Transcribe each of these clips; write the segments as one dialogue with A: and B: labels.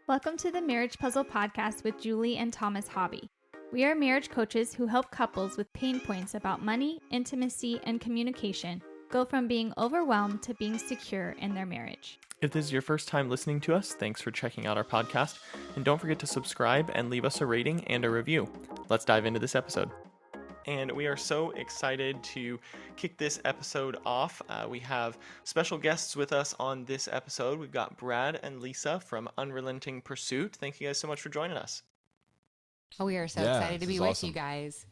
A: Welcome to the Marriage Puzzle Podcast with Julie and Thomas Hobby. We are marriage coaches who help couples with pain points about money, intimacy, and communication go from being overwhelmed to being secure in their marriage.
B: If this is your first time listening to us, thanks for checking out our podcast. And don't forget to subscribe and leave us a rating and a review. Let's dive into this episode. And we are so excited to kick this episode off. We have special guests with us on this episode. We've got Brad and Lisa from Unrelenting Pursuit. Thank you guys so much for joining us.
C: Oh, we are so excited to be with you guys.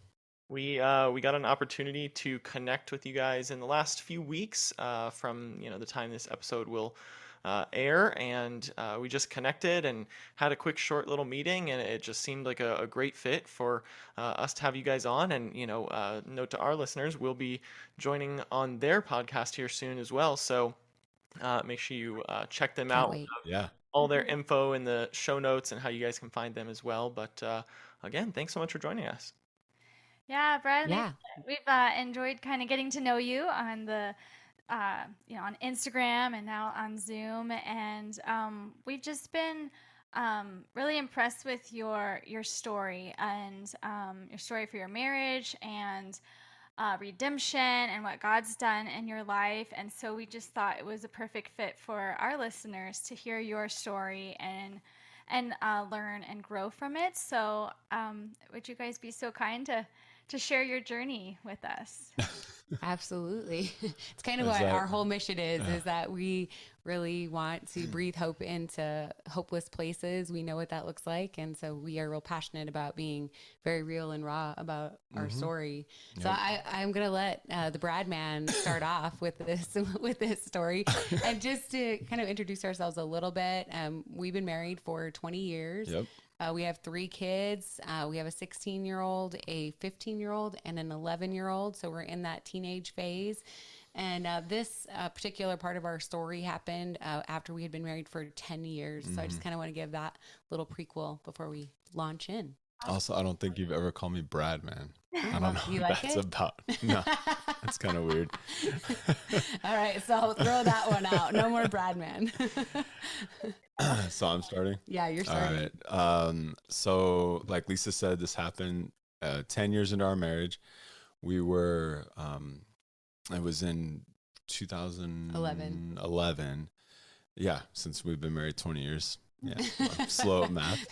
B: We got an opportunity to connect with you guys in the last few weeks from the time this episode will air, and we just connected and had a quick short little meeting, and it just seemed like a great fit for us to have you guys on. And note to our listeners, we'll be joining on their podcast here soon as well, so make sure you check them out.
D: Yeah,
B: all their info in the show notes and how you guys can find them as well. But again, thanks so much for joining us.
A: Yeah, Brad, we've enjoyed kind of getting to know you on the on Instagram and now on Zoom, and we've just been really impressed with your story and your story for your marriage and redemption and what God's done in your life. And so we just thought it was a perfect fit for our listeners to hear your story and learn and grow from it. So would you guys be so kind to share your journey with us?
C: Absolutely. It's kind of what our whole mission is that we really want to breathe hope into hopeless places. We know what that looks like. And so we are real passionate about being very real and raw about our story. Yep. So I'm going to let the Brad man start off with this story. And just to kind of introduce ourselves a little bit, we've been married for 20 years.
D: Yep.
C: We have 3 kids. We have a 16-year-old, a 15-year-old, and an 11-year-old. So we're in that teenage phase. And this particular part of our story happened after we had been married for 10 years. So I just kind of want to give that little prequel before we launch in.
D: Also, I don't think you've ever called me Brad, man. I don't know
C: you
D: what
C: like
D: that's
C: it?
D: about. No, that's kind of weird.
C: All right, so throw that one out. No more Brad, man.
D: So I'm starting?
C: Yeah, you're starting.
D: All right. So like Lisa said, this happened 10 years into our marriage. We were, it was in 2011. Yeah, since we've been married 20 years. Yeah, I'm slow at math.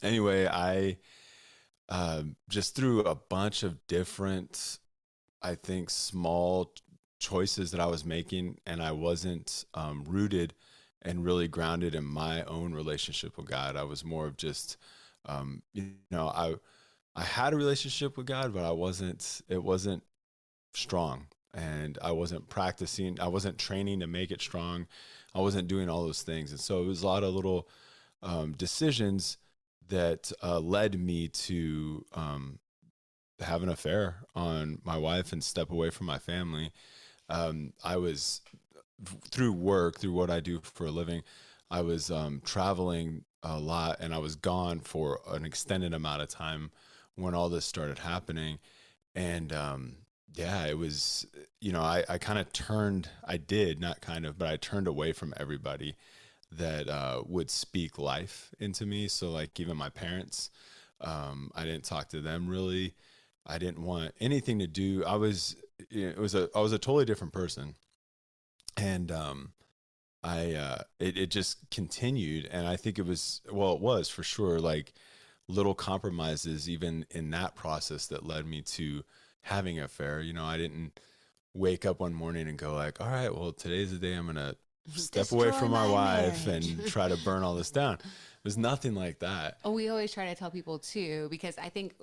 D: Anyway, I just through a bunch of different, I think, small choices that I was making, and I wasn't rooted and really grounded in my own relationship with God. I was more of just, I had a relationship with God, but it wasn't strong, and I wasn't practicing. I wasn't training to make it strong. I wasn't doing all those things. And so it was a lot of little decisions that led me to have an affair on my wife and step away from my family. I was, through work, through what I do for a living, I was traveling a lot, and I was gone for an extended amount of time when all this started happening. And it was, I kind of turned, I turned away from everybody that would speak life into me. So like even my parents, I didn't talk to them really. I didn't want anything to do. I was a totally different person. And it just continued. And I think it was for sure, like little compromises even in that process that led me to having an affair. I didn't wake up one morning and go like, all right, well, today's the day I'm going to step away from my wife and try to burn all this down. It was nothing like that.
C: Oh, we always try to tell people too, because I think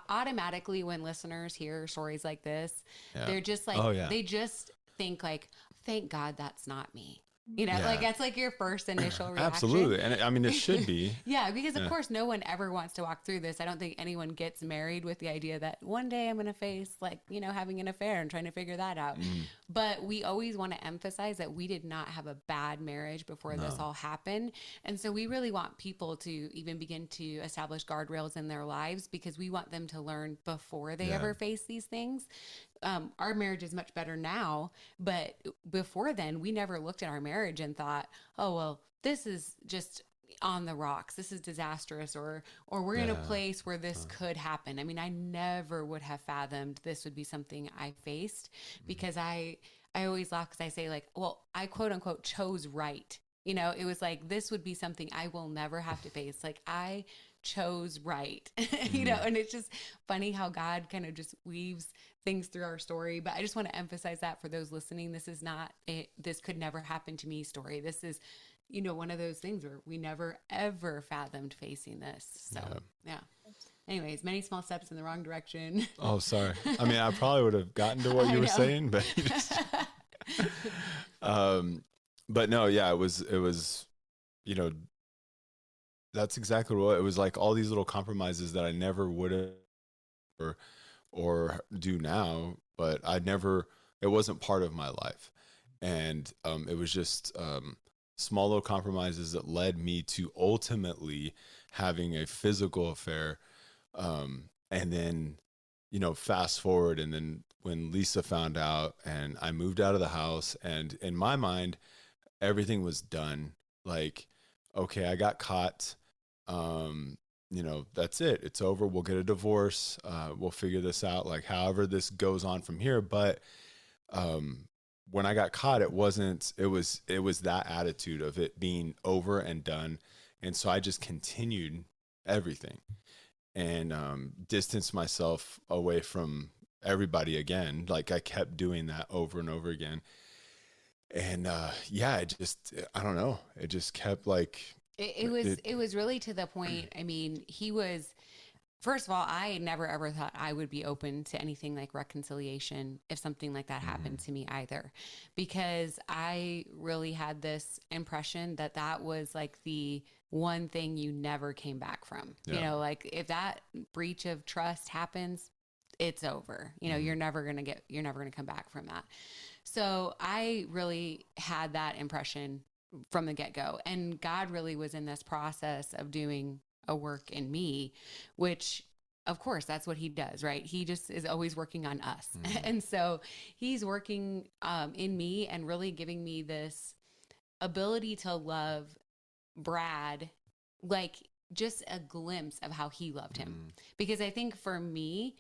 C: automatically when listeners hear stories like this, they're just like, they just think like, thank God that's not me. Like that's like your first initial reaction.
D: Absolutely. And I mean, it should be.
C: Yeah, because of course no one ever wants to walk through this. I don't think anyone gets married with the idea that one day I'm going to face having an affair and trying to figure that out. But we always want to emphasize that we did not have a bad marriage before this all happened. And so we really want people to even begin to establish guardrails in their lives, because we want them to learn before they ever face these things. our marriage is much better now. But before then, we never looked at our marriage and thought, oh, well, this is just on the rocks. This is disastrous, or we're in a place where this could happen. I mean, I never would have fathomed this would be something I faced, because I always laugh because I say, like, well, I quote unquote chose right. You know, it was like, this would be something I will never have to face. Like, I chose right, you know, and it's just funny how God kind of just weaves things through our story. But I just want to emphasize that for those listening, this is not this could never happen to me story. This is, you know, one of those things where we never ever fathomed facing this. So yeah. Anyways, many small steps in the wrong direction.
D: Oh, sorry. I mean, I probably would have gotten to what you were saying, but you just, but no, yeah, it was, you know, that's exactly what it was, like all these little compromises that I never would have or do now, but it wasn't part of my life. And it was just small little compromises that led me to ultimately having a physical affair. And then, you know, fast forward, and then when Lisa found out and I moved out of the house, and in my mind, everything was done. Like, okay, I got caught. You know, that's it. It's over. We'll get a divorce. We'll figure this out, like however this goes on from here. But when I got caught, it was that attitude of it being over and done. And so I just continued everything and distanced myself away from everybody again. Like, I kept doing that over and over again. And yeah, I don't know. It just kept like,
C: it was really to the point. I mean, first of all, I never ever thought I would be open to anything like reconciliation if something like that happened to me either, because I really had this impression that that was like the one thing you never came back from. You know, like if that breach of trust happens, it's over. You know, you're never going to come back from that. So I really had that impression from the get-go, and God really was in this process of doing a work in me, which of course that's what he does, right? He just is always working on us. And so he's working in me and really giving me this ability to love Brad, like just a glimpse of how he loved him. Because I think for me,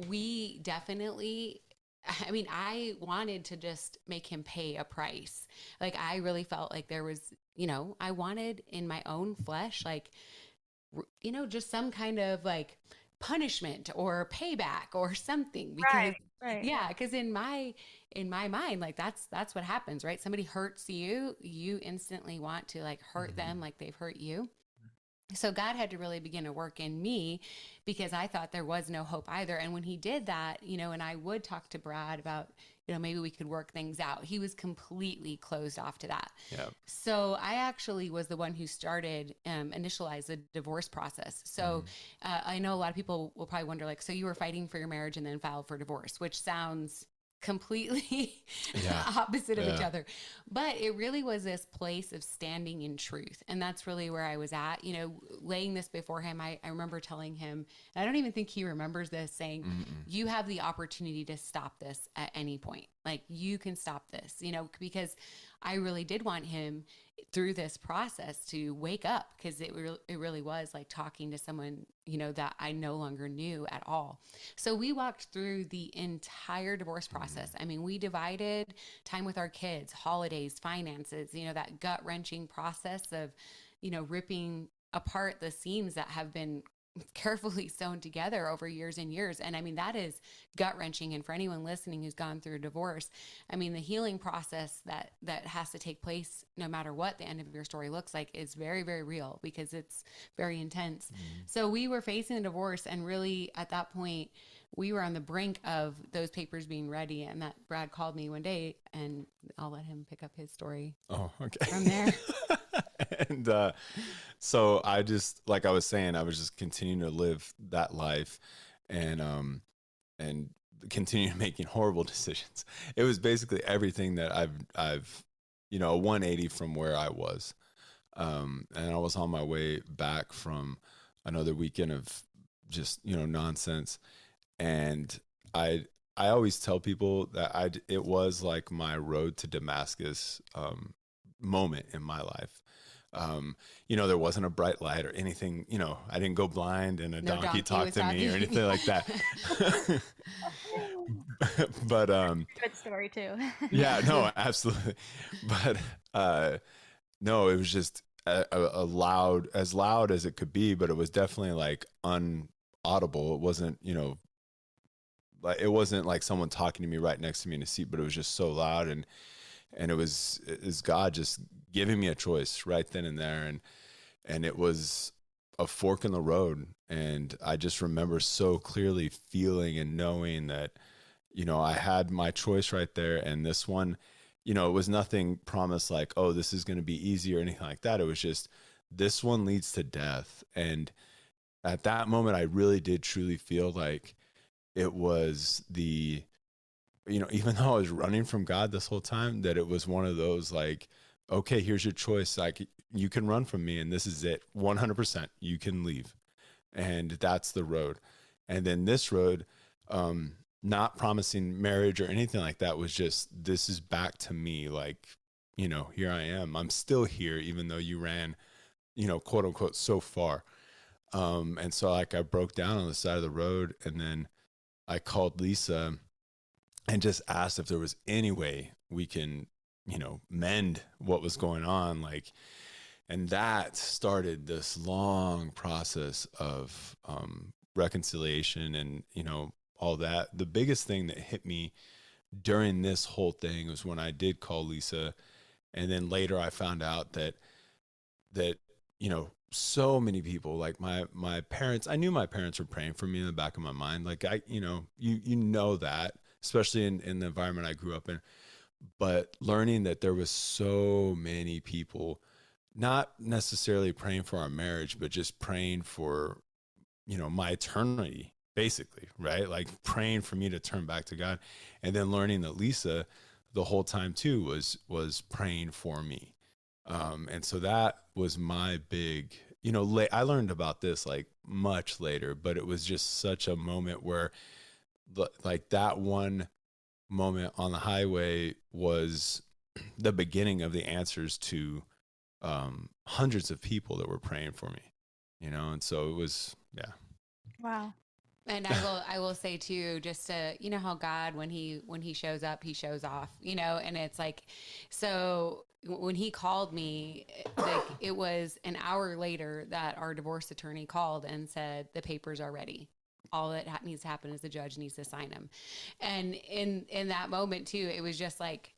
C: we definitely, I mean, I wanted to just make him pay a price. Like, I really felt like there was, you know, I wanted in my own flesh, like, you know, just some kind of like punishment or payback or something, because yeah, because in my mind, like that's what happens, right? Somebody hurts you, you instantly want to like hurt them like they've hurt you. So God had to really begin to work in me, because I thought there was no hope either. And when he did that, you know, and I would talk to Brad about, you know, maybe we could work things out, he was completely closed off to that. Yeah. So I actually was the one who started, initialized the divorce process. So I know a lot of people will probably wonder, like, so you were fighting for your marriage and then filed for divorce, which sounds completely opposite of each other. But it really was this place of standing in truth. And that's really where I was at, you know, laying this before him. I remember telling him, and I don't even think he remembers this, saying, you have the opportunity to stop this at any point. Like, you can stop this, you know, because I really did want him through this process to wake up, because it really was like talking to someone, you know, that I no longer knew at all. So we walked through the entire divorce process. I mean, we divided time with our kids, holidays, finances, you know, that gut-wrenching process of, you know, ripping apart the seams that have been carefully sewn together over years and years. And I mean, that is gut wrenching. And for anyone listening who's gone through a divorce, I mean, the healing process that has to take place, no matter what the end of your story looks like, is very, very real, because it's very intense. So we were facing a divorce, and really at that point, we were on the brink of those papers being ready. And that Brad called me one day, and I'll let him pick up his story.
D: Oh, okay.
C: From there.
D: And so I just, like I was saying, I was just continuing to live that life, and continue making horrible decisions. It was basically everything that I've you know, a 180 from where I was. And I was on my way back from another weekend of just, you know, nonsense. And I I always tell people that it was like my road to Damascus moment in my life. There wasn't a bright light or anything, I didn't go blind and a
C: No
D: donkey
C: donkey
D: talked
C: was
D: to me
C: talking
D: or
C: to
D: anything
C: me.
D: like that. But
A: Good story too.
D: yeah, no, absolutely. But no, it was just a loud, as loud as it could be, but it was definitely like unaudible. It wasn't, like it wasn't like someone talking to me right next to me in a seat, but it was just so loud, and it was God just giving me a choice right then and there, and it was a fork in the road, and I just remember so clearly feeling and knowing that I had my choice right there, and this one, it was nothing promised like, oh, this is going to be easy or anything like that. It was just, this one leads to death. And at that moment, I really did truly feel like it was even though I was running from God this whole time, that it was one of those like, okay, here's your choice. Like, you can run from me and this is it. 100%. You can leave. And that's the road. And then this road, not promising marriage or anything like that, was just, this is back to me. Like, here I am. I'm still here, even though you ran, quote unquote, so far. And so like I broke down on the side of the road, and then I called Lisa and just asked if there was any way we can, mend what was going on. Like, and that started this long process of reconciliation and, all that. The biggest thing that hit me during this whole thing was when I did call Lisa. And then later I found out that, so many people, like my parents, I knew my parents were praying for me in the back of my mind. Like you know that, especially in the environment I grew up in, but learning that there was so many people not necessarily praying for our marriage, but just praying for, my eternity, basically, right? Like praying for me to turn back to God. And then learning that Lisa the whole time too was praying for me. And so that was my big, I learned about this like much later, but it was just such a moment where like that one moment on the highway was the beginning of the answers to hundreds of people that were praying for me, and so it was, yeah.
A: Wow.
C: And I will say too, just to, how God, when he shows up, he shows off, and it's like, so when he called me, like it was an hour later that our divorce attorney called and said, the papers are ready. All that needs to happen is the judge needs to sign them. And in that moment too, it was just like,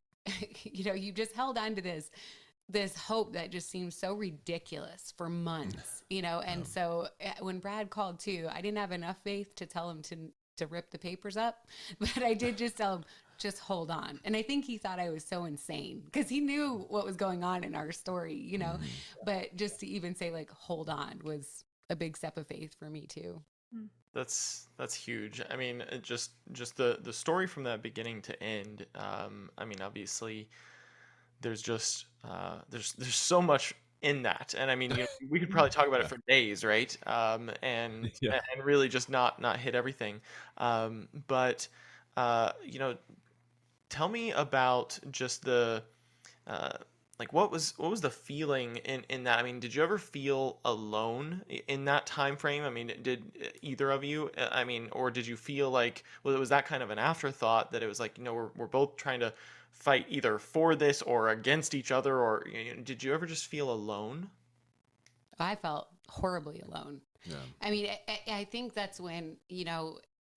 C: you just held on to this hope that just seemed so ridiculous for months, and so when Brad called too, I didn't have enough faith to tell him to rip the papers up, but I did just tell him, just hold on. And I think he thought I was so insane because he knew what was going on in our story, but just to even say like, hold on was a big step of faith for me too.
B: That's huge. I mean, just the story from that beginning to end. I mean, obviously, there's just there's so much in that, and I mean, we could probably talk about it for days, right?
D: Yeah.
B: And really just not hit everything. But tell me about just the uh, like what was the feeling in that? I mean, did you ever feel alone in that time frame? I mean, did either of you? I mean, or did you feel like, well, it was that kind of an afterthought that it was like, we're both trying to fight either for this or against each other, or did you ever just feel alone?
C: I felt horribly alone.
D: Yeah.
C: I mean, I think that's when,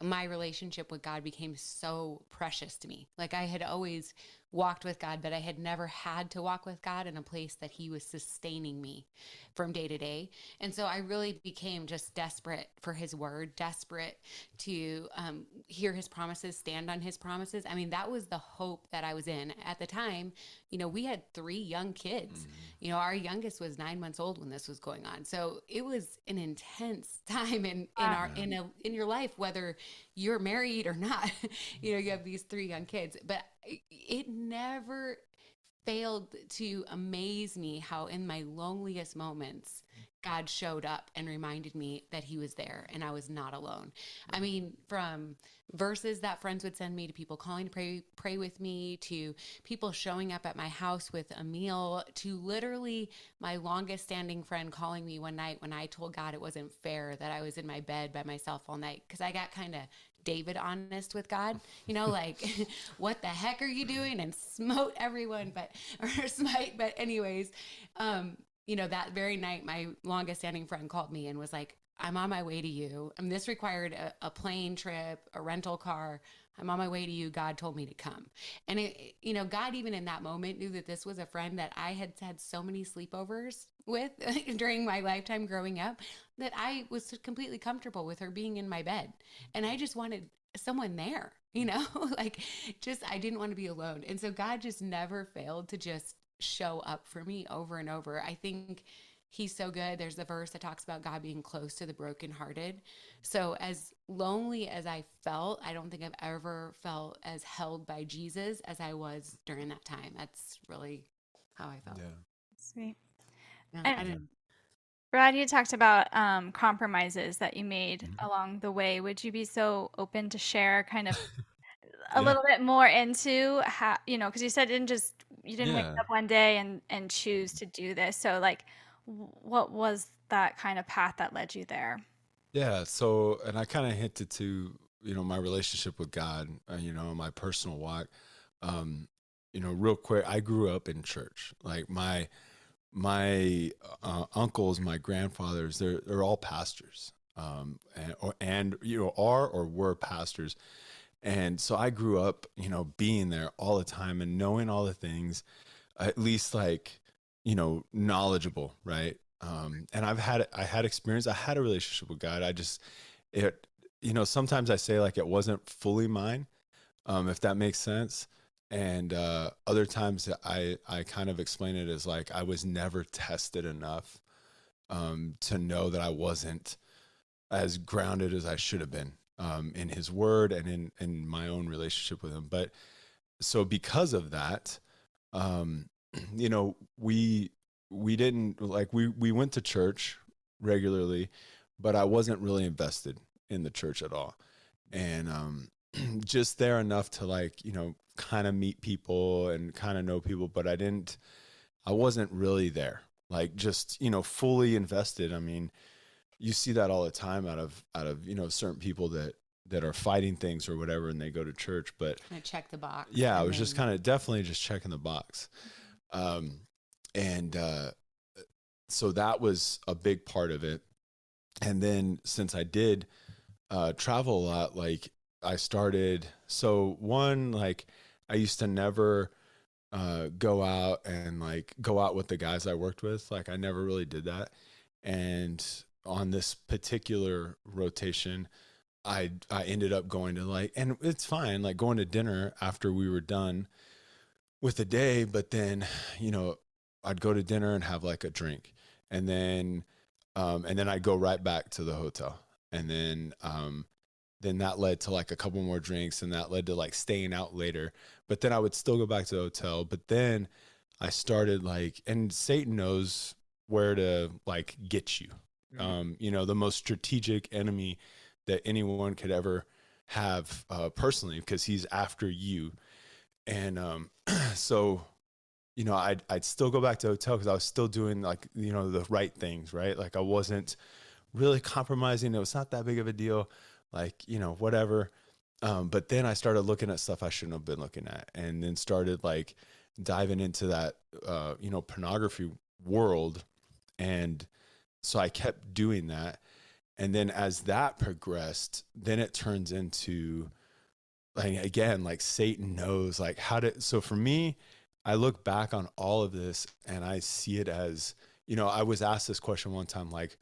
C: my relationship with God became so precious to me. Like I had always walked with God, but I had never had to walk with God in a place that he was sustaining me from day to day. And so I really became just desperate for his word, desperate to hear his promises, stand on his promises. I mean, that was the hope that I was in at the time. We had 3 young kids. Our youngest was 9 months old when this was going on. So it was an intense time in your life, whether you're married or not. You have these 3 young kids, but it never failed to amaze me how in my loneliest moments, God showed up and reminded me that he was there and I was not alone. I mean, from verses that friends would send me to people calling to pray with me, to people showing up at my house with a meal, to literally my longest standing friend calling me one night when I told God it wasn't fair that I was in my bed by myself all night, because I got kind of David honest with God, like, what the heck are you doing? And smote everyone, or smite. But anyways, that very night, my longest standing friend called me and was like, I'm on my way to you. And this required a plane trip, a rental car. I'm on my way to you. God told me to come. And God, even in that moment, knew that this was a friend that I had had so many sleepovers with during my lifetime growing up, that I was completely comfortable with her being in my bed. And I just wanted someone there, like, I didn't want to be alone. And so God just never failed to just show up for me over and over. I think he's so good. There's a verse that talks about God being close to the brokenhearted. So as lonely as I felt, I don't think I've ever felt as held by Jesus as I was during that time. That's really how I felt.
D: Yeah.
A: Sweet.
C: Yeah,
A: And
C: I didn't.
A: Brad, you talked about compromises that you made along the way. Would you be so open to share kind of a
D: Yeah.
A: little bit more into how, because you said you didn't wake
D: Yeah.
A: up one day and choose to do this. So like, what was that kind of path that led you there?
D: Yeah. So, and I kind of hinted to, my relationship with God, my personal walk. Real quick, I grew up in church. Like my uncles, my grandfathers, they're all pastors, are or were pastors. And so I grew up, being there all the time and knowing all the things, at least like, knowledgeable, right? And I had experience. I had a relationship with God. Sometimes I say like it wasn't fully mine, if that makes sense. And other times I kind of explain it as like I was never tested enough to know that I wasn't as grounded as I should have been in his word and in my own relationship with him. But so because of that, um, we didn't like, we went to church regularly, but I wasn't really invested in the church at all. And just there enough to like, kind of meet people and kind of know people, but I wasn't really there, like just, fully invested. I mean, you see that all the time out of certain people that are fighting things or whatever, and they go to church. But
C: I check the box.
D: yeah, I was just kind of definitely just checking the box. And so that was a big part of it. And then since I did travel a lot, like I started, so one, like I used to never go out with the guys I worked with. Like I never really did that. And on this particular rotation, I ended up going to like, and it's fine, like going to dinner after we were done with the day, but then, I'd go to dinner and have like a drink, and then I'd go right back to the hotel. And then that led to like a couple more drinks, and that led to like staying out later, but then I would still go back to the hotel. But then I started like, and Satan knows where to like get you. The most strategic enemy that anyone could ever have personally, because he's after you. And so, I'd still go back to the hotel because I was still doing like, the right things, right? Like I wasn't really compromising. It was not that big of a deal, like, whatever. But then I started looking at stuff I shouldn't have been looking at, and then started like diving into that, pornography world. And so I kept doing that. And then as that progressed, then it turns into like, again, like Satan knows like so for me, I look back on all of this and I see it as, I was asked this question one time, like,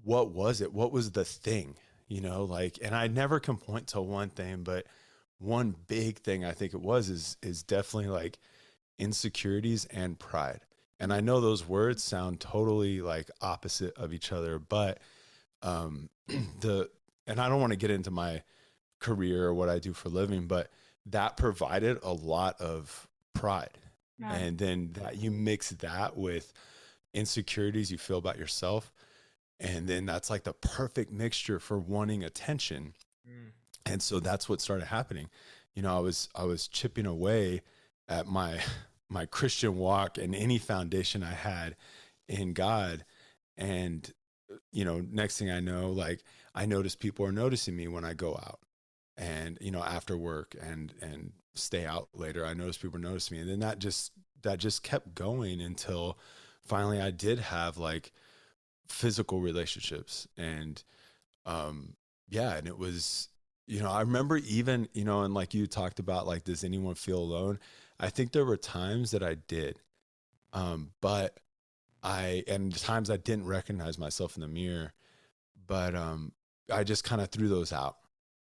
D: what was it? What was the thing, like, and I never can point to one thing, but one big thing I think it was, is definitely like insecurities and pride. And I know those words sound totally like opposite of each other, but and I don't want to get into my career or what I do for a living, but that provided a lot of pride
A: Yeah.
D: And then that you mix that with insecurities you feel about yourself. And then that's like the perfect mixture for wanting attention.
B: Mm.
D: And so that's what started happening. I was chipping away at my Christian walk and any foundation I had in God. And, next thing I know, like I notice people are noticing me when I go out and, after work and stay out later, I notice people notice me. And then that just kept going until finally I did have like physical relationships. And, and it was, I remember even, and like you talked about, like, does anyone feel alone? I think there were times that I did. But and times I didn't recognize myself in the mirror, but, I just kind of threw those out.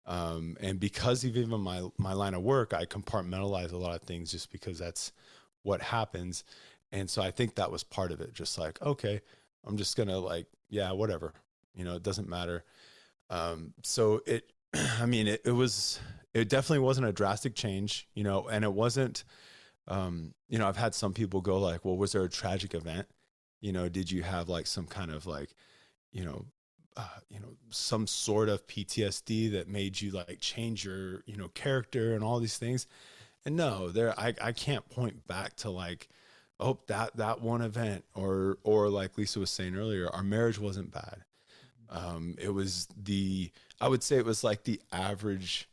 D: And because of even my line of work, I compartmentalize a lot of things just because that's what happens. And so I think that was part of it. Just like, okay, I'm just going to like, yeah, whatever, it doesn't matter. So it definitely wasn't a drastic change, and it wasn't, I've had some people go like, well, was there a tragic event? Did you have like some kind of like, some sort of PTSD that made you like change your, character and all these things? And no, I can't point back to like, oh, that one event, or like Lisa was saying earlier, our marriage wasn't bad. It was I would say it was like the average,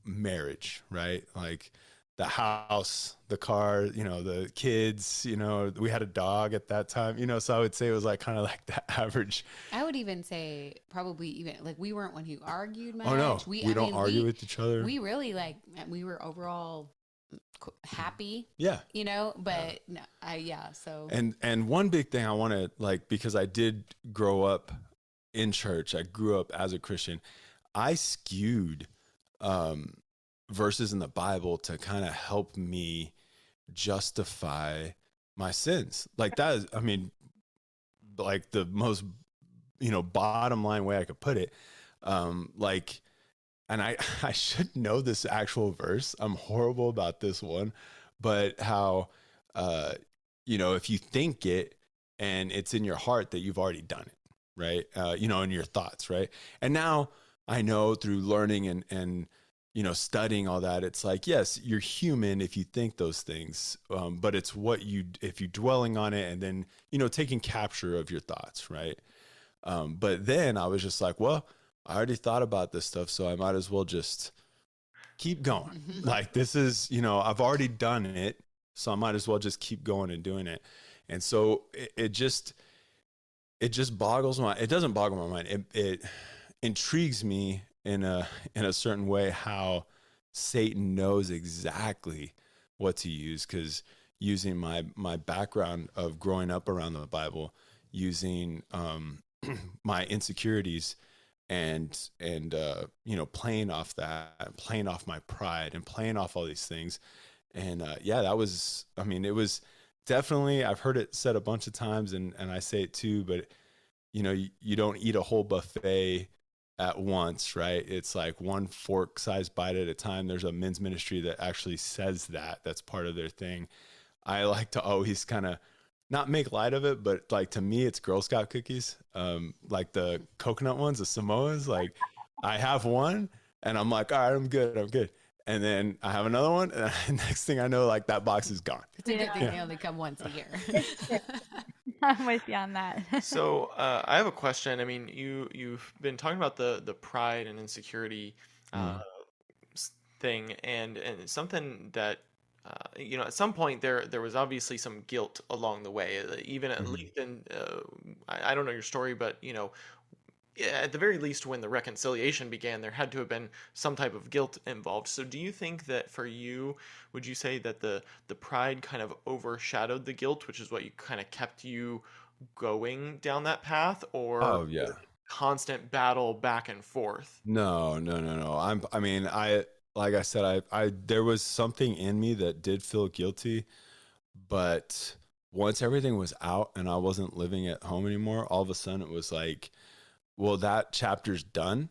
D: marriage, right? Like the house, the car, the kids, we had a dog at that time, so I would say it was like kind of like the average.
C: I would even say probably even like we weren't one who argued much.
D: Oh no, we don't argue with each other.
C: We really we were overall happy.
D: Yeah.
C: But no, so.
D: And one big thing I want to like, because I did grow up in church, I grew up as a Christian, I skewed, verses in the Bible to kind of help me justify my sins. Like that is, like the most, bottom line way I could put it. Like, and I should know this actual verse. I'm horrible about this one, but how, if you think it and it's in your heart that you've already done it, right? In your thoughts, right? And now I know through learning and studying all that, it's like, yes, you're human if you think those things, but it's if you're dwelling on it and then, taking capture of your thoughts, right? But then I was just like, well, I already thought about this stuff, so I might as well just keep going. Like this is, I've already done it, so I might as well just keep going and doing it. And so it just boggles it doesn't boggle my mind. It intrigues me in a certain way how Satan knows exactly what to use, because using my background of growing up around the Bible, using my insecurities and playing off that, playing off my pride and playing off all these things. And that was, it was definitely, I've heard it said a bunch of times, and I say it too, but you don't eat a whole buffet at once, right? It's like one fork size bite at a time. There's a men's ministry that actually says that's part of their thing. I like to always kind of not make light of it, but like to me, it's Girl Scout cookies, like the coconut ones, the Samoas. Like I have one and I'm like, all right, I'm good. And then I have another one, and next thing I know, like that box is gone.
C: It's a good thing they only come once a year.
A: I'm with you on that.
B: So I have a question. You've been talking about the pride and insecurity thing, and something that at some point there was obviously some guilt along the way. Even at least in I don't know your story, but at the very least, when the reconciliation began, there had to have been some type of guilt involved. So do you think that for you, would you say that the pride kind of overshadowed the guilt, which is what you kind of kept you going down that path, or constant battle back and forth?
D: No. I like I said, I there was something in me that did feel guilty, but once everything was out and I wasn't living at home anymore, all of a sudden it was like, well, that chapter's done,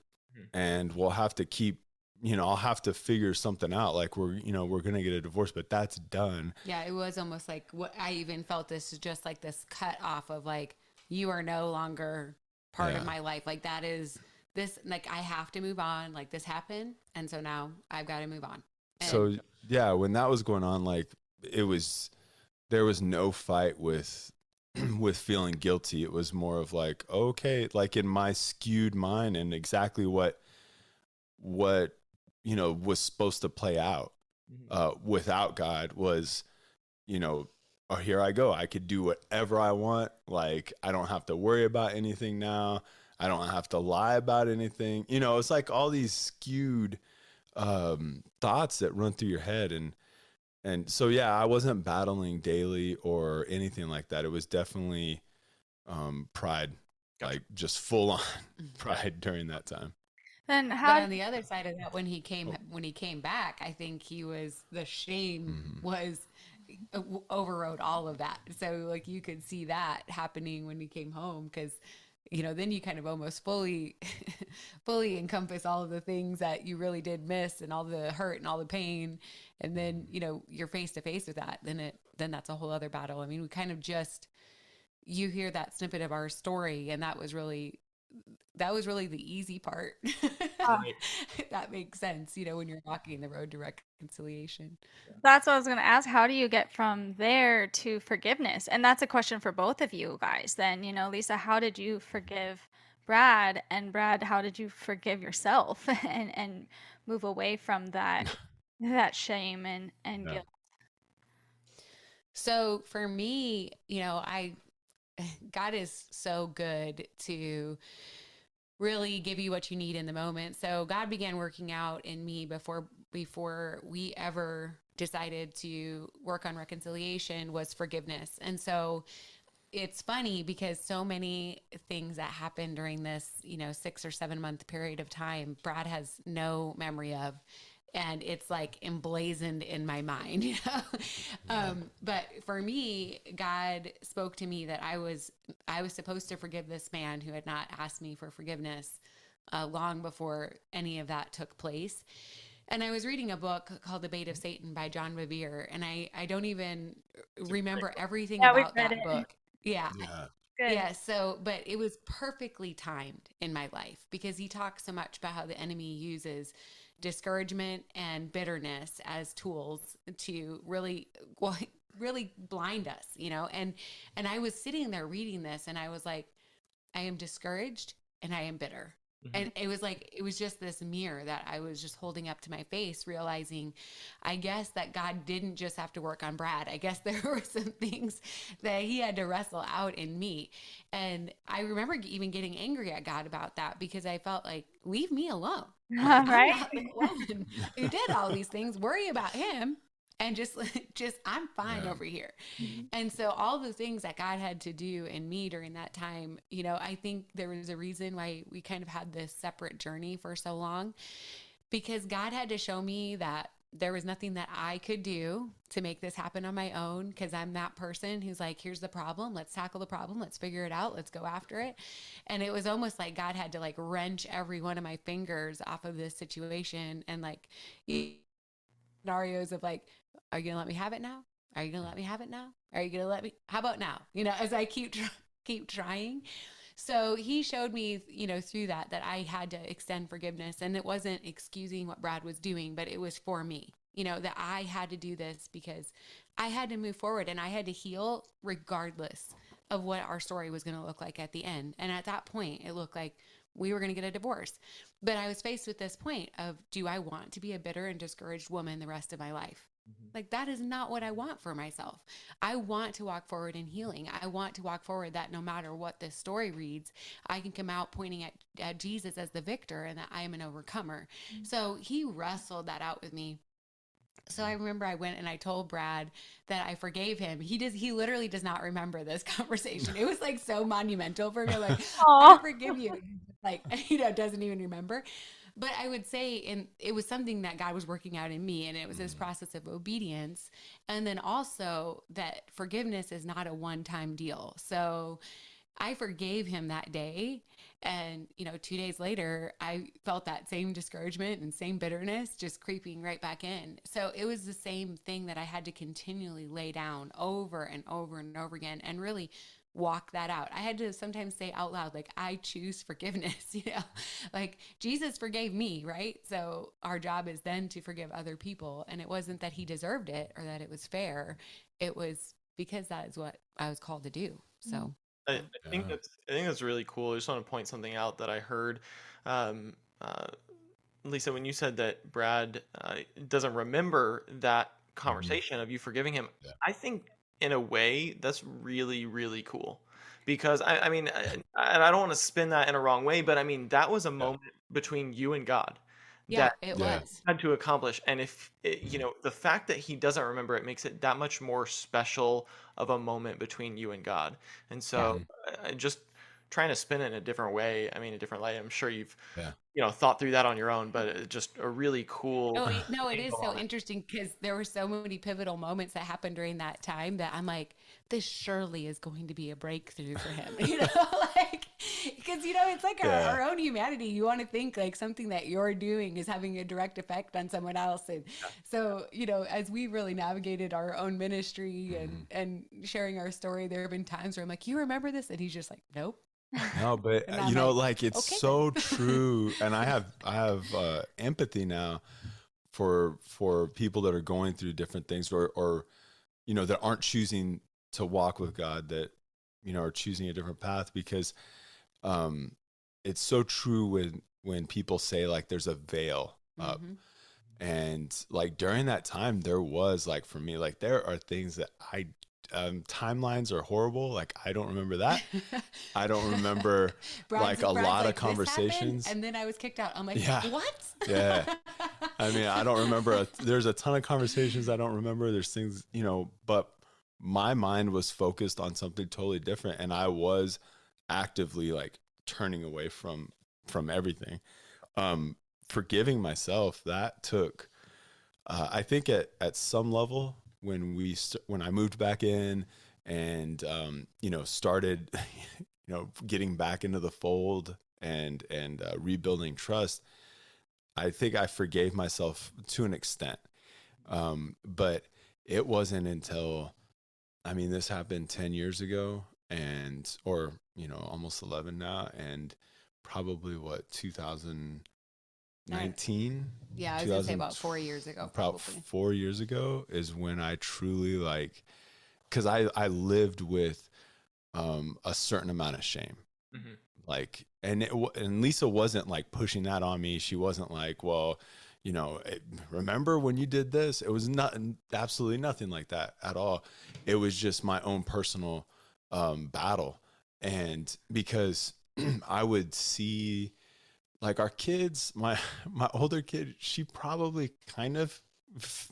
D: and we'll have to keep, I'll have to figure something out. Like we're going to get a divorce, but that's done.
C: Yeah. It was almost like what I even felt, this is just like this cut off of like, you are no longer part of my life. Like that is this, like I have to move on. Like this happened. And so now I've got to move on. And
D: so yeah, when that was going on, like there was no fight with with feeling guilty. It was more of like, okay, like in my skewed mind and exactly what was supposed to play out without God was, oh, here I go. I could do whatever I want. Like, I don't have to worry about anything now. I don't have to lie about anything. It's like all these skewed thoughts that run through your head. And so, yeah, I wasn't battling daily or anything like that. It was definitely pride, like just full on pride during that time.
A: Then
C: but
A: how
C: on the other side of that, when he came back, I think the shame was overrode all of that. So like you could see that happening when he came home, because then you kind of almost fully encompass all of the things that you really did miss and all the hurt and all the pain. And then, you're face to face with that. Then that's a whole other battle. I mean, we kind of you hear that snippet of our story, and that was really the easy part. That makes sense, when you're walking the road to reconciliation.
A: That's what I was going to ask. How do you get from there to forgiveness? And that's a question for both of you guys. Then, Lisa, how did you forgive Brad? And Brad, how did you forgive yourself and move away from that shame and guilt?
C: So for me, God is so good to really give you what you need in the moment. So God began working out in me before we ever decided to work on reconciliation, was forgiveness. And so it's funny because so many things that happened during this, 6 or 7 month period of time, Brad has no memory of. And it's like emblazoned in my mind, But for me, God spoke to me that I was supposed to forgive this man who had not asked me for forgiveness long before any of that took place. And I was reading a book called The Bait of Satan by John Bevere, and I don't even remember everything about that book. Yeah.
A: Good.
C: Yeah. So, but it was perfectly timed in my life because he talks so much about how the enemy uses discouragement and bitterness as tools to really blind us, and I was sitting there reading this and I was like, I am discouraged and I am bitter. And it was just this mirror that I was just holding up to my face, realizing, I guess that God didn't just have to work on Brad. I guess there were some things that he had to wrestle out in me. And I remember even getting angry at God about that because I felt like, leave me alone. Like,
A: Right?
C: I'm not the one who did all these things. Worry about him. And just I'm fine over here. And so all the things that God had to do in me during that time, I think there was a reason why we kind of had this separate journey for so long, because God had to show me that there was nothing that I could do to make this happen on my own, because I'm that person who's like, here's the problem. Let's tackle the problem. Let's figure it out. Let's go after it. And it was almost like God had to like wrench every one of my fingers off of this situation and like scenarios of like, are you going to let me have it now? Are you going to let me have it now? Are you going to let me? How about now? As I keep trying. So he showed me, through that I had to extend forgiveness, and it wasn't excusing what Brad was doing, but it was for me, that I had to do this because I had to move forward and I had to heal regardless of what our story was going to look like at the end. And at that point, it looked like we were going to get a divorce. But I was faced with this point of, do I want to be a bitter and discouraged woman the rest of my life? Like, that is not what I want for myself. I want to walk forward in healing. I want to walk forward that no matter what this story reads, I can come out pointing at Jesus as the victor and that I am an overcomer. So he wrestled that out with me. So I remember I went and I told Brad that I forgave him. He literally does not remember this conversation. It was like so monumental for me. Like, I forgive you. Like, doesn't even remember. But I would say, and it was something that God was working out in me, and it was this process of obedience. And then also that forgiveness is not a one-time deal. So I forgave him that day. And, 2 days later, I felt that same discouragement and same bitterness just creeping right back in. So it was the same thing that I had to continually lay down over and over and over again and really walk that out. I had to sometimes say out loud, like, I choose forgiveness, like Jesus forgave me, right? So our job is then to forgive other people. And it wasn't that he deserved it or that it was fair. It was because that is what I was called to do. So
B: I think that's really cool. I just want to point something out that I heard. Um, uh, Lisa, when you said that Brad doesn't remember that conversation of you forgiving him,
D: Yeah.
B: I think in a way that's really, really cool. Because I mean, and I don't want to spin that in a wrong way, but I mean, that was a moment between you and God
C: yeah,
B: that
C: it
D: Yeah.
C: was.
B: had to accomplish. And if the fact that he doesn't remember it makes it that much more special of a moment between you and God. And
C: Yeah.
B: so just trying to spin it in a different way, I mean, a different light. I'm sure you've
D: Yeah.
B: thought through that on your own, but it's just a really cool
C: No, it is
B: angle
C: so
B: on it.
C: interesting because there were so many pivotal moments that happened during that time that I'm like, this surely is going to be a breakthrough for him, like, because, it's like our own humanity. You want to think like something that you're doing is having a direct effect on someone else. And so, as we really navigated our own ministry and sharing our story, there have been times where I'm like, you remember this? And he's just like, nope.
D: No, but
C: And I'm like,
D: it's
C: okay,
D: so
C: then.
D: true. And I have empathy now for people that are going through different things or that aren't choosing to walk with God, that are choosing a different path, because it's so true when people say like there's a veil up. And like during that time, there was like, for me, like there are things that timelines are horrible. Like I don't remember that. I don't remember
C: Brad's
D: like a lot of
C: like, this happened,
D: conversations.
C: and then I was kicked out. I'm like,
D: Yeah.
C: what?
D: Yeah. I mean, I don't remember. There's a ton of conversations I don't remember. There's things, but my mind was focused on something totally different. And I was actively like turning away from everything. Forgiving myself, that took, I think at some level when I moved back in and, started, getting back into the fold and rebuilding trust, I think I forgave myself to an extent. But it wasn't until, I mean, this happened 10 years ago or almost 11 now. And probably 2019.
C: Yeah, I was going to say about 4 years ago,
D: About
C: probably.
D: 4 years ago is when I truly because I lived with a certain amount of shame.
B: Mm-hmm.
D: Like, and Lisa wasn't like pushing that on me. She wasn't like, well, remember when you did this? It was absolutely nothing like that at all. It was just my own personal battle. And because I would see like our kids, my older kid, she probably kind of,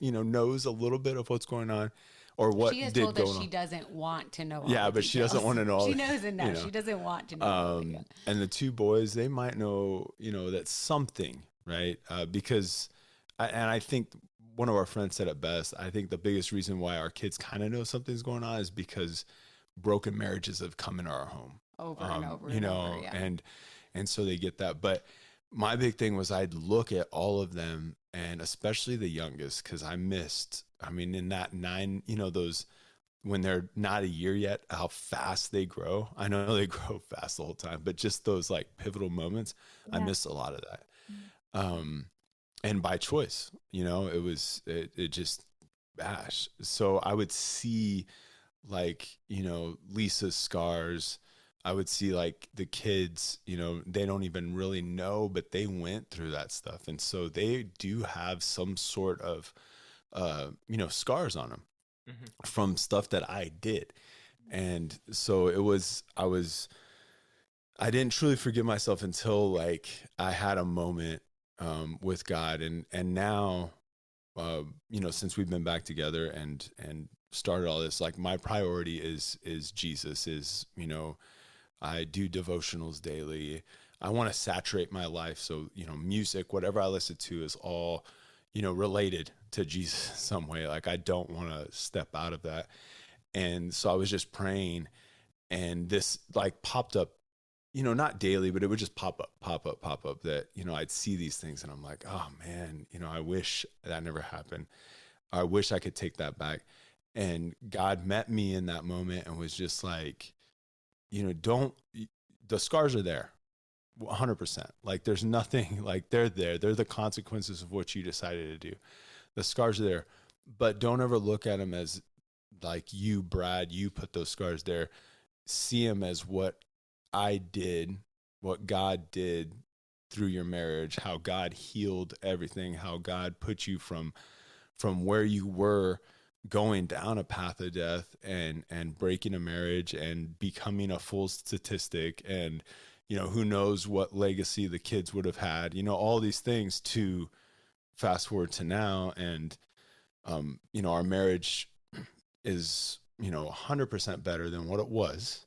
D: knows a little bit of what's going on or what
C: she has
D: did
C: told
D: go
C: us
D: on.
C: she doesn't want to know.
D: Yeah, but she doesn't want to know.
C: She knows enough. She doesn't want to know.
D: And the two boys, they might know, that's something, right? Because, I think one of our friends said it best. I think the biggest reason why our kids kind of know something's going on is because broken marriages have come into our home
C: over and over, yeah.
D: and so they get that. But my big thing was I'd look at all of them, and especially the youngest, because I mean, in that 9, those, when they're not a year yet, how fast they grow. I know they grow fast the whole time, but just those like pivotal moments, I missed a lot of that. And by choice, it just bash. So I would see like, Lisa's scars. I would see like the kids, they don't even really know, but they went through that stuff. And so they do have some sort of, scars on them from stuff that I did. And so I didn't truly forgive myself until like I had a moment, with God. And now, since we've been back together and started all this, like my priority is Jesus, I do devotionals daily. I want to saturate my life. So, music, whatever I listen to is all, related to Jesus in some way. Like I don't want to step out of that. And so I was just praying, And this like popped up, you know, not daily, but it would just pop up that, you know, I'd see these things and I'm like, oh man, you know, I wish that never happened. I wish I could take that back. And God met me in that moment and was just like, you know, the scars are there 100%. Like there's nothing, like they're there. They're the consequences of what you decided to do. The scars are there, but don't ever look at them as like you, Brad, you put those scars there. See them as what I did, what God did through your marriage, how God healed everything, how God put you from where you were going down a path of death and breaking a marriage and becoming a full statistic, and you know, who knows what legacy the kids would have had, you know, all these things, to fast forward to now. And you know, our marriage is, you know, 100% better than what it was,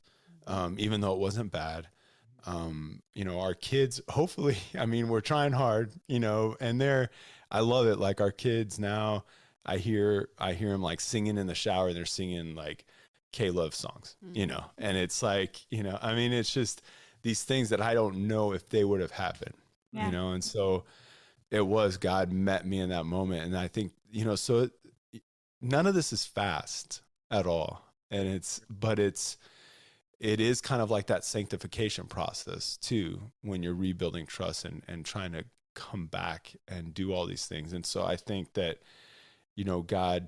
D: even though it wasn't bad. You know, our kids, hopefully, I mean, we're trying hard, you know, and I love it. Like our kids now, I hear them like singing in the shower. They're singing like K-Love songs, you know, and it's like, you know, I mean, it's just these things that I don't know if they would have happened, you know? And so it was, God met me in that moment. And I think, you know, so none of this is fast at all. And it is kind of like that sanctification process too, when you're rebuilding trust and trying to come back and do all these things. And so I think that, you know, God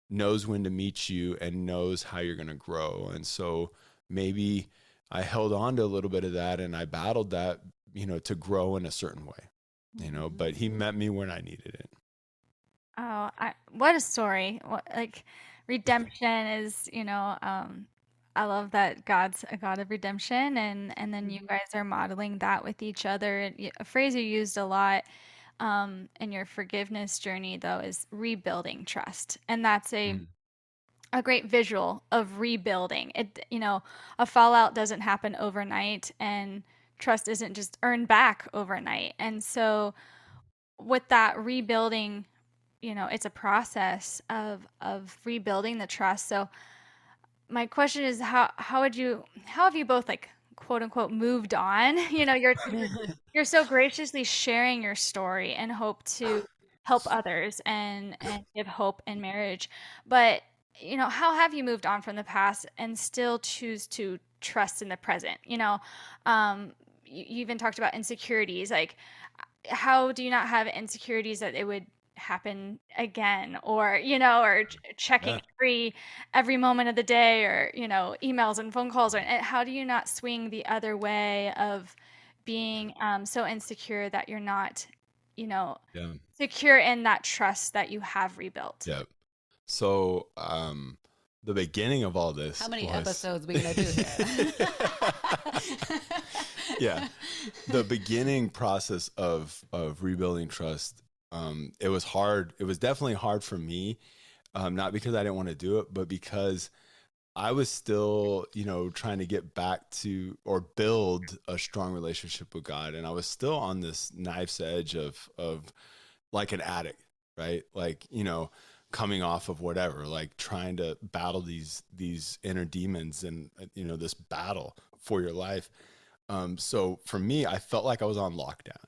D: knows when to meet you and knows how you're going to grow. And so maybe I held on to a little bit of that and I battled that, you know, to grow in a certain way, you know, but he met me when I needed it.
A: Oh, what a story. Like redemption is, you know, I love that God's a God of redemption, and then you guys are modeling that with each other. A phrase you used a lot in your forgiveness journey, though, is rebuilding trust, and that's a great visual of rebuilding. It, you know, a fallout doesn't happen overnight, and trust isn't just earned back overnight. And so, with that rebuilding, you know, it's a process of rebuilding the trust. So my question is, how have you both, like, quote unquote, moved on? You know, you're so graciously sharing your story and hope to help others and give hope in marriage. But, you know, how have you moved on from the past and still choose to trust in the present? You know, you even talked about insecurities. Like, how do you not have insecurities that it would happen again, or, you know, or checking
D: Yeah.
A: every moment of the day, or, you know, emails and phone calls, or how do you not swing the other way of being so insecure that you're not, you know,
D: Yeah.
A: secure in that trust that you have rebuilt?
D: Yeah. So, the beginning of all this,
C: how many episodes we gonna do here?
D: Yeah, the beginning process of rebuilding trust, it was hard. It was definitely hard for me, not because I didn't want to do it, but because I was still, you know, trying to get back to or build a strong relationship with God, and I was still on this knife's edge of like an addict, right? Like, you know, coming off of whatever, like trying to battle these inner demons and, you know, this battle for your life. So for me, I felt like I was on lockdown.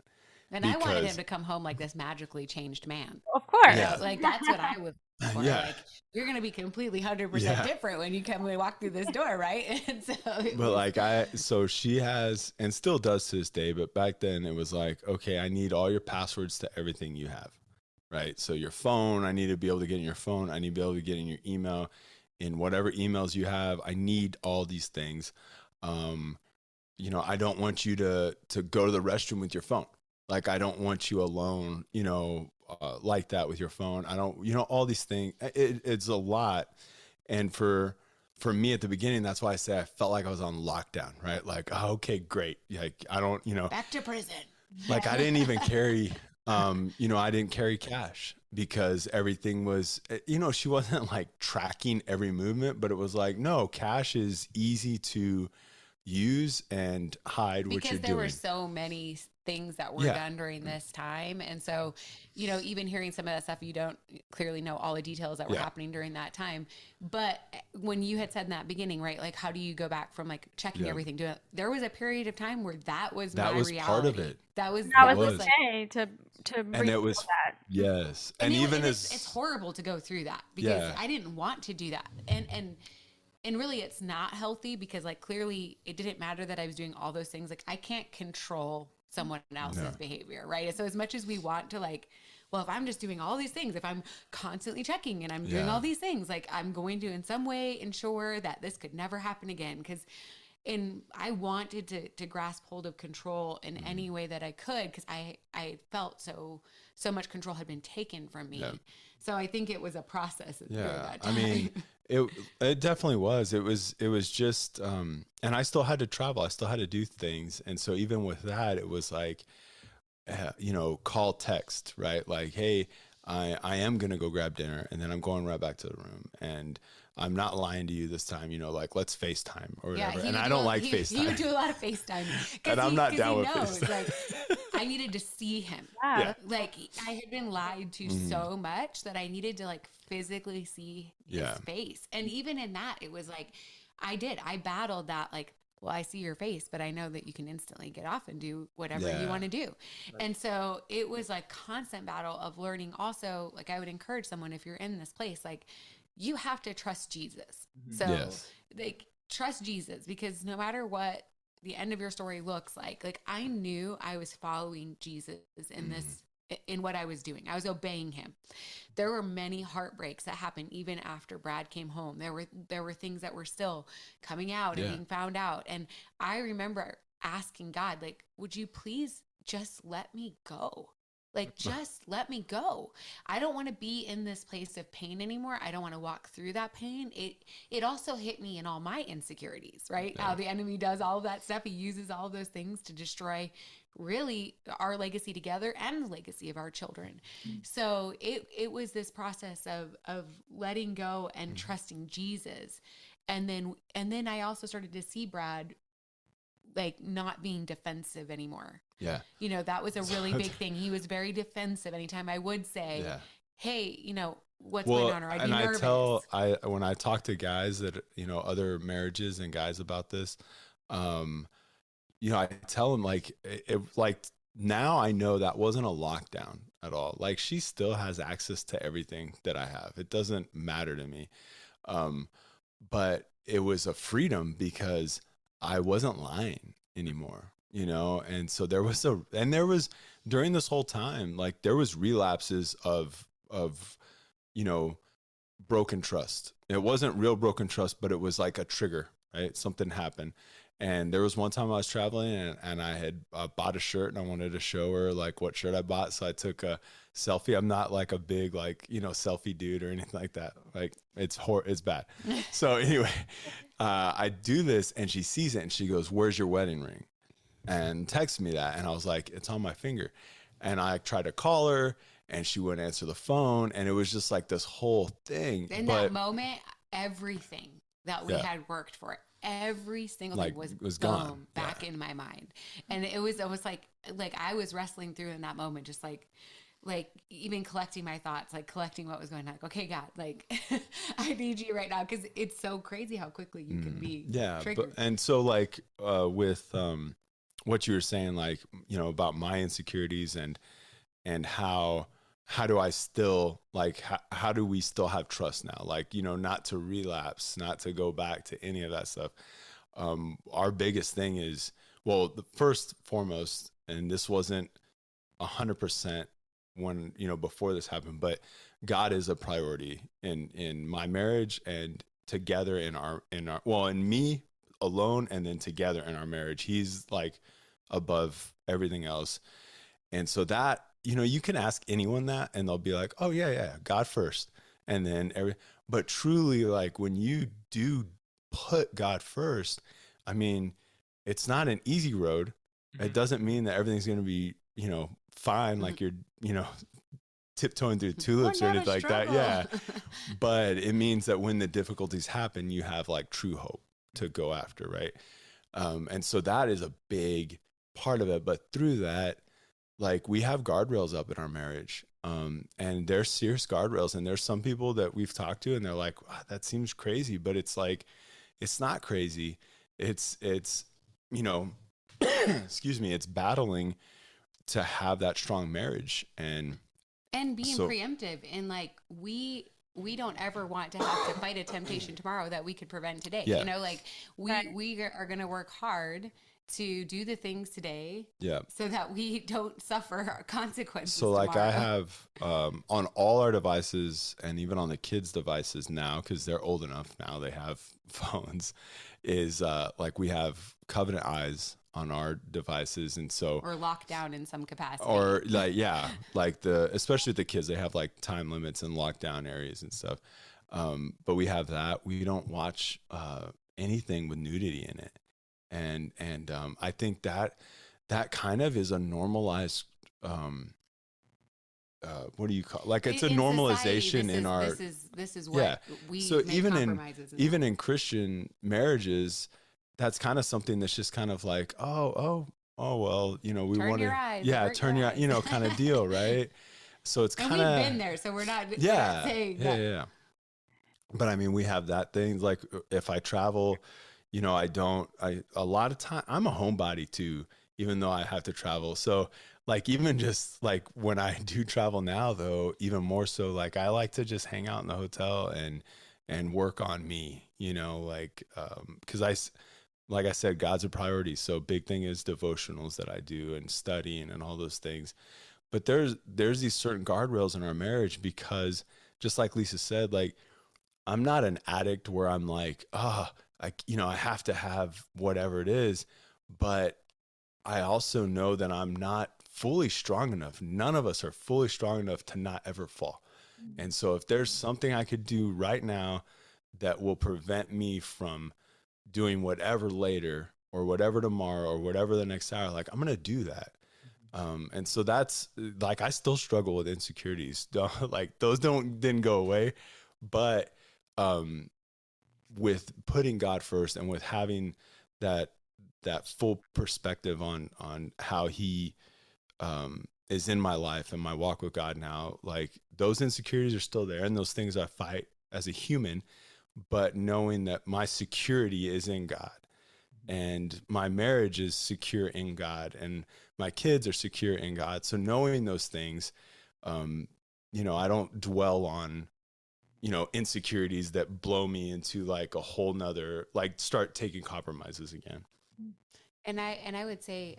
C: And I wanted him to come home like this magically changed man.
A: Of course.
D: Yeah.
C: Like that's what I was for.
D: Yeah.
C: Like, you're going to be completely 100%
D: Yeah.
C: different when you come and walk through this door, right? And so
D: But like so she has, and still does to this day, but back then it was like, okay, I need all your passwords to everything you have, right? So your phone, I need to be able to get in your phone. I need to be able to get in your email, in whatever emails you have. I need all these things. You know, I don't want you to go to the restroom with your phone. Like, I don't want you alone, you know, like that with your phone. I don't, you know, all these things. It's a lot. And for me at the beginning, that's why I say I felt like I was on lockdown, right? Like, oh, okay, great. Like, I don't, you know,
C: back to prison.
D: like I didn't even carry, you know, I didn't carry cash because everything was, you know, she wasn't like tracking every movement, but it was like, no, cash is easy to use and hide what you're
C: because there
D: doing.
C: were so many things that were done during this time. And so, you know, even hearing some of that stuff, you don't clearly know all the details that were happening during that time. But when you had said in that beginning, right, like, how do you go back from like checking everything to it? There was a period of time where that was my reality.
D: Part of it.
A: That was
D: like,
A: okay to
D: and it was
A: that.
D: Yes. And even
C: it's horrible to go through that because I didn't want to do that. And really it's not healthy because like clearly it didn't matter that I was doing all those things. Like I can't control someone else's behavior, right? So as much as we want to like, well, if I'm just doing all these things, if I'm constantly checking and I'm doing all these things, like I'm going to in some way ensure that this could never happen again. And I wanted to grasp hold of control in any way that I could because I felt so much control had been taken from me. So I think it was a process during that time.
D: I mean, it definitely was. It was just, and I still had to travel. I still had to do things. And so even with that, it was like, you know, call, text, right? Like, hey, I am going to go grab dinner and then I'm going right back to the room. And I'm not lying to you this time, you know, like let's FaceTime or whatever. And I don't like FaceTime.
C: He would do a lot of FaceTime.
D: And I'm not down with FaceTime.
C: Like, I needed to see him. Like I had been lied to so much that I needed to like physically see his face. And even in that, it was like, I battled that like, well, I see your face, but I know that you can instantly get off and do whatever you want to do. Right. And so it was like constant battle of learning. Also, like I would encourage someone, if you're in this place, like you have to trust Jesus. So like trust Jesus because no matter what the end of your story looks like I knew I was following Jesus in this, in what I was doing. I was obeying him. There were many heartbreaks that happened even after Brad came home. There were things that were still coming out and being found out. And I remember asking God, like, would you please just let me go? Like, just let me go. I don't want to be in this place of pain anymore. I don't want to walk through that pain. It also hit me in all my insecurities, right? How the enemy does all of that stuff. He uses all of those things to destroy really our legacy together and the legacy of our children. So it was this process of letting go and trusting Jesus. And then I also started to see Brad like not being defensive anymore. Yeah. You know, that was a really big thing. He was very defensive. Anytime I would say, hey, you know, what's going on? Or I'd be nervous.
D: When I talk to guys that, you know, other marriages and guys about this, you know, I tell them like, like now I know that wasn't a lockdown at all. Like she still has access to everything that I have. It doesn't matter to me. But it was a freedom because I wasn't lying anymore, you know? And so there was during this whole time, like there was relapses of, you know, broken trust. It wasn't real broken trust, but it was like a trigger, right? Something happened. And there was one time I was traveling and I had bought a shirt and I wanted to show her like what shirt I bought. So I took a selfie. I'm not like a big, like, you know, selfie dude or anything like that. Like it's bad. So anyway, I do this and she sees it and she goes, "Where's your wedding ring?" And texts me that. And I was like, "It's on my finger." And I tried to call her and she wouldn't answer the phone. And it was just like this whole thing.
C: In that moment, everything that we had worked for, every single thing was gone back in my mind. And it was almost like I was wrestling through in that moment, just like even collecting my thoughts, like collecting what was going on. Like, okay, God, like I need you right now. Cause it's so crazy how quickly you can be triggered.
D: And so like, with, what you were saying, like, you know, about my insecurities and how do I still like, how do we still have trust now? Like, you know, not to relapse, not to go back to any of that stuff. Our biggest thing is, well, the first foremost, and this wasn't 100% when, you know, before this happened, but God is a priority in my marriage and together in me alone and then together in our marriage. He's like above everything else. And so that, you know, you can ask anyone that and they'll be like, "Oh yeah, God first." And then but truly, like when you do put God first, I mean, it's not an easy road. It doesn't mean that everything's going to be, you know, fine. Like you're, you know, tiptoeing through tulips or anything like that. Yeah. But it means that when the difficulties happen, you have like true hope to go after. Right. And so that is a big part of it. But through that, like, we have guardrails up in our marriage. And they're serious guardrails. And there's some people that we've talked to and they're like, wow, that seems crazy, but it's like, it's not crazy. It's, you know, excuse me, it's battling to have that strong marriage and
C: being preemptive. And like, we don't ever want to have to fight a temptation tomorrow that we could prevent today.
D: Yeah.
C: You know, like we are going to work hard to do the things today, so that we don't suffer consequences.
D: So like
C: tomorrow.
D: I have on all our devices and even on the kids' devices now, because they're old enough now, they have phones, is like we have covenant eyes on our devices, and so
C: or lockdown in some capacity,
D: or like like especially the kids, they have like time limits and lockdown areas and stuff. But we have that. We don't watch anything with nudity in it. And I think that kind of is a normalized, what do you call, like, it's a normalization
C: society,
D: in our,
C: this is what we
D: so
C: make
D: even
C: compromises
D: even in Christian marriages, that's kind of something that's just kind of like, oh, well, you know, we want to, turn your eyes, you know, kind of deal. Right. So it's kind of,
C: we've been there. So we're not saying
D: yeah. But I mean, we have that thing, like if I travel, you know, a lot of time I'm a homebody too, even though I have to travel. So like, even just like when I do travel now though, even more so, like I like to just hang out in the hotel and work on me, you know, like, cause like I said, God's a priority. So big thing is devotionals that I do and studying and all those things. But there's these certain guardrails in our marriage, because just like Lisa said, like, I'm not an addict where I'm like, you know, I have to have whatever it is, but I also know that I'm not fully strong enough. None of us are fully strong enough to not ever fall. And so if there's something I could do right now that will prevent me from doing whatever later or whatever tomorrow or whatever the next hour, like, I'm going to do that. And so that's like, I still struggle with insecurities. Like those didn't go away, but, with putting God first and with having that full perspective on how he is in my life and my walk with God now, like those insecurities are still there and those things I fight as a human, but knowing that my security is in God and my marriage is secure in God and my kids are secure in God. So knowing those things, you know, I don't dwell on, you know, insecurities that blow me into like a whole nother, like start taking compromises again.
C: And I would say,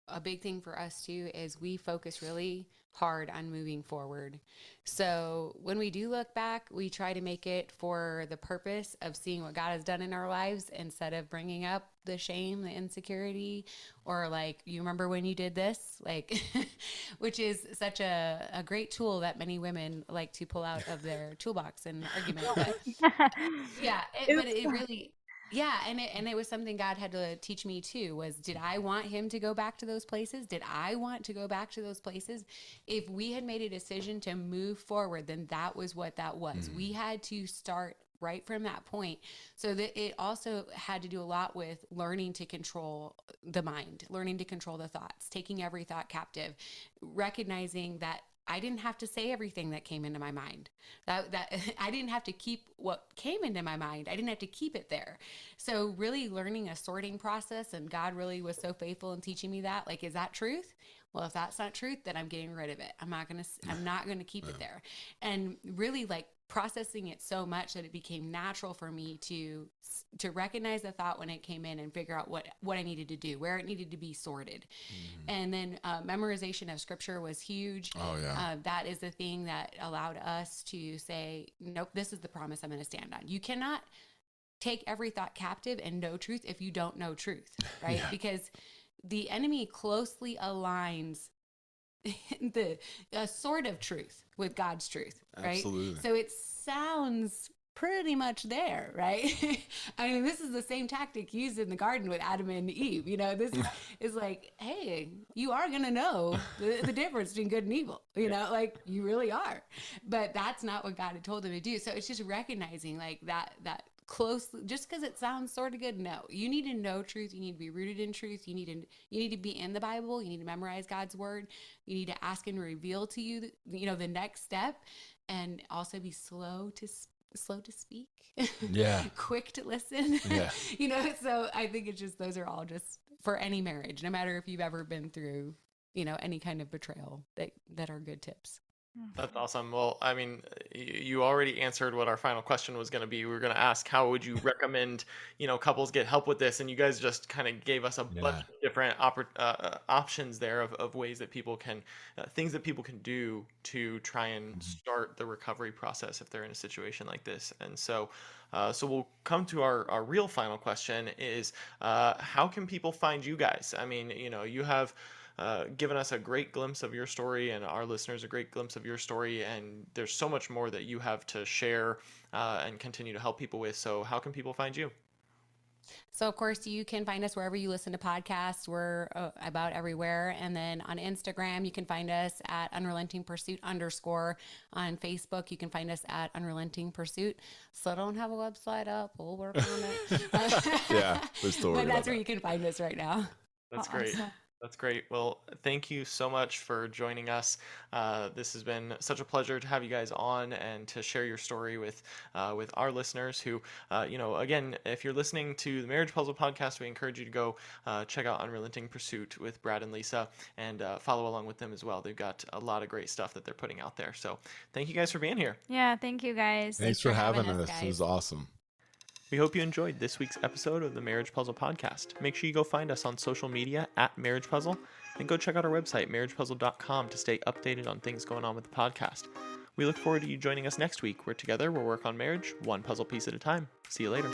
C: a big thing for us too, is we focus really hard on moving forward. So when we do look back, we try to make it for the purpose of seeing what God has done in our lives instead of bringing up the shame, the insecurity, or like, you remember when you did this, like, which is such a great tool that many women like to pull out of their toolbox and argument. But but it really, and it was something God had to teach me too, was, did I want him to go back to those places? Did I want to go back to those places? If we had made a decision to move forward, then that was what that was. We had to start right from that point. So that it also had to do a lot with learning to control the mind, learning to control the thoughts, taking every thought captive, recognizing that I didn't have to say everything that came into my mind. That I didn't have to keep what came into my mind. I didn't have to keep it there. So really learning a sorting process, and God really was so faithful in teaching me that. Like, is that truth? Well, if that's not truth, then I'm getting rid of it. I'm not gonna keep it there. And really, like, processing it so much that it became natural for me to recognize the thought when it came in and figure out what I needed to do, where it needed to be sorted. And then memorization of scripture was huge. That is the thing that allowed us to say, nope, this is the promise I'm going to stand on. You cannot take every thought captive and know truth if you don't know truth, right? Because the enemy closely aligns the sort of truth with God's truth, right?
D: Absolutely.
C: So it sounds pretty much there, right? I mean, this is the same tactic used in the garden with Adam and Eve. You know, this is like, hey, you are going to know the difference between good and evil, you know, like you really are. But that's not what God had told them to do. So it's just recognizing like that closely just because it sounds sort of good. No, you need to know truth. You need to be rooted in truth. You need to be in the Bible. You need to memorize God's word. You need to ask him to reveal to you, the next step, and also be slow to speak, quick to listen. So I think it's just, those are all just for any marriage, no matter if you've ever been through, any kind of betrayal, that are good tips.
B: That's awesome. Well, I mean, you already answered what our final question was going to be. We were going to ask, how would you recommend, couples get help with this? And you guys just kind of gave us a bunch of different options there of ways that people can, things that people can do to try and start the recovery process if they're in a situation like this. And so we'll come to our real final question is, how can people find you guys? I mean, you have given us a great glimpse of your story and our listeners a great glimpse of your story, and there's so much more that you have to share and continue to help people with. So how can people find you?
C: So, of course, you can find us wherever you listen to podcasts. We're about everywhere. And then on Instagram, you can find us at Unrelenting Pursuit _. On Facebook, you can find us at Unrelenting Pursuit. Still don't have a website up. We'll work on it.
D: We're still
C: but that's where you can find us right now.
B: That's great. That's great. Well, thank you so much for joining us. This has been such a pleasure to have you guys on and to share your story with our listeners who, again, if you're listening to the Marriage Puzzle podcast, we encourage you to go check out Unrelenting Pursuit with Brad and Lisa and follow along with them as well. They've got a lot of great stuff that they're putting out there. So thank you guys for being here.
A: Yeah, thank you guys.
D: Thanks for having us. It was awesome.
B: We hope you enjoyed this week's episode of the Marriage Puzzle podcast. Make sure you go find us on social media at Marriage Puzzle and go check out our website, marriagepuzzle.com, to stay updated on things going on with the podcast. We look forward to you joining us next week, where together we'll work on marriage, one puzzle piece at a time. See you later.